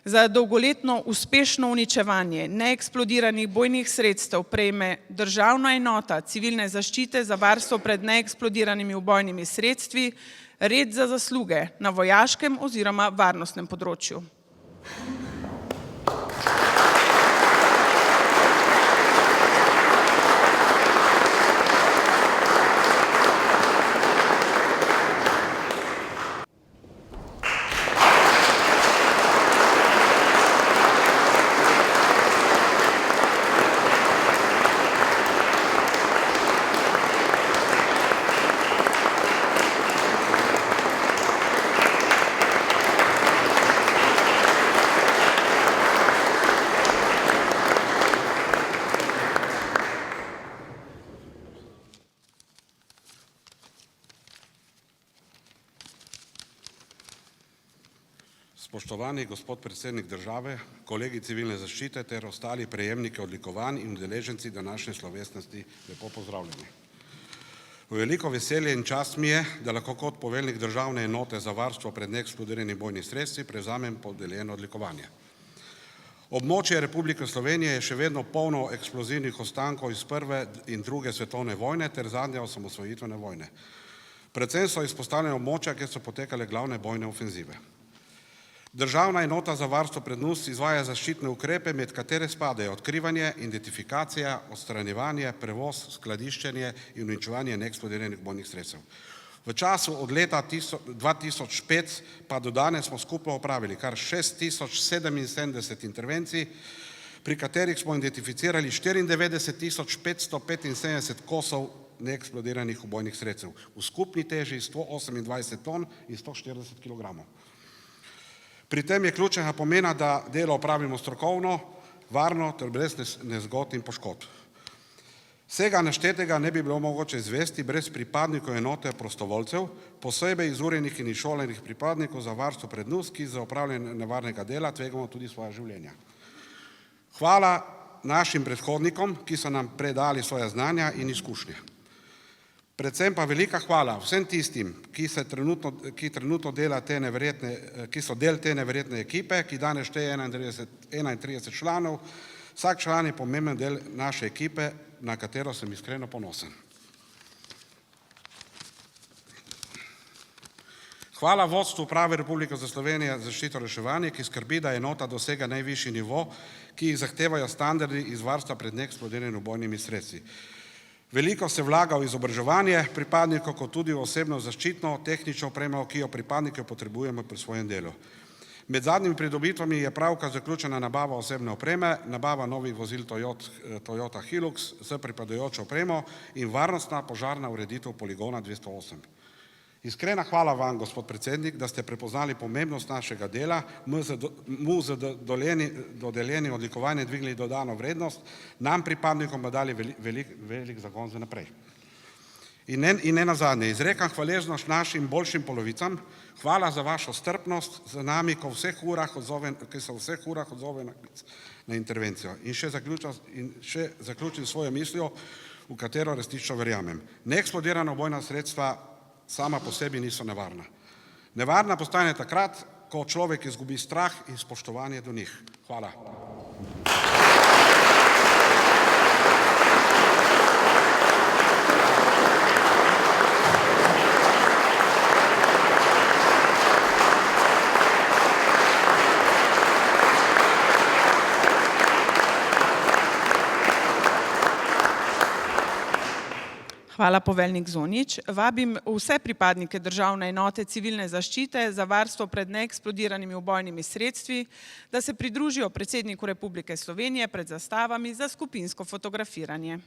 Za dolgoletno uspešno uničevanje neeksplodiranih bojnih sredstev prejme Državna enota civilne zaščite za varstvo pred neeksplodiranimi ubojnimi sredstvi red za zasluge na vojaškem oziroma varnostnem področju. Spoštovani gospod predsednik države, kolegi civilne zaščite ter ostali prejemniki odlikovanj in udeleženci današnje slovesnosti, lepo pozdravljeni. V veliko veselje in čast mi je, da lahko kot poveljnik Državne enote za varstvo pred neeksplodiranimi bojnimi sredstvi prevzamem podeljeno odlikovanje. Območje Republike Slovenije je še vedno polno eksplozivnih ostankov iz prve in druge svetovne vojne ter zadnje osamosvojitvene vojne. Predvsem so izpostavljene območja, kjer so potekale glavne bojne ofenzive. Državna enota za varstvo pred NUS izvaja zaščitne ukrepe, med katere spadajo odkrivanje, identifikacija, odstranjevanje, prevoz, skladiščenje in uničevanje neeksplodiranih bojnih sredstev. V času od leta 2005 pa do danes smo skupaj opravili kar 6077 intervencij, pri katerih smo identificirali 94.575 kosov neeksplodiranih ubojnih sredstev v skupni teži 128 ton in 140 kilogramov. Pri tem je ključnega pomena, da delo opravimo strokovno, varno ter brez nezgod in poškodb. Vsega naštetega ne bi bilo mogoče izvesti brez pripadnikov enote prostovoljcev, posebej izurjenih in izšolanih pripadnikov za varstvo pred NUS, ki za opravljanje nevarnega dela tvegamo tudi svoja življenja. Hvala našim predhodnikom, ki so nam predali svoja znanja in izkušnje. Predvsem pa velika hvala vsem tistim, ki so del te neverjetne ekipe, ki danes šteje 31 članov. Vsak član je pomemben del naše ekipe, na katero sem iskreno ponosen. Hvala vodstvu Uprave Republike Slovenije za zaščito in reševanje, ki skrbi, da enota dosega najvišji nivo, ki jih zahtevajo standardi iz varstva pred neeksplodiranimi ubojnimi sredstvi. Veliko se vlaga v izobraževanje pripadnikov, kot tudi v osebno zaščitno tehnično opremo, ki jo pripadniki potrebujemo pri svojem delu. Med zadnjimi pridobitvami je pravkar zaključena nabava osebne opreme, nabava novih vozil Toyota Hilux s pripadajočo opremo in varnostna požarna ureditev poligona 208. Iskrena hvala vam, gospod predsednik, da ste prepoznali pomembnost našega dela, mu z dodeljenim odlikovanjem dvignili dodano vrednost, nam pripadnikom pa dali velik zagon za naprej. In ne nazadnje, izrekam hvaležnost našim boljšim polovicam, hvala za vašo strpnost z nami, ki se v vseh urah odzovejo na intervencijo. In še zaključim svojo mislijo, v katero resnično verjamem. Neeksplodirana ubojna sredstva sama po sebi niso nevarna. Nevarna postane takrat, ko človek izgubi strah in spoštovanje do njih. Hvala. Hvala, poveljnik Zonič. Vabim vse pripadnike Državne enote civilne zaščite za varstvo pred neeksplodiranimi ubojnimi sredstvi, da se pridružijo predsedniku Republike Slovenije pred zastavami za skupinsko fotografiranje.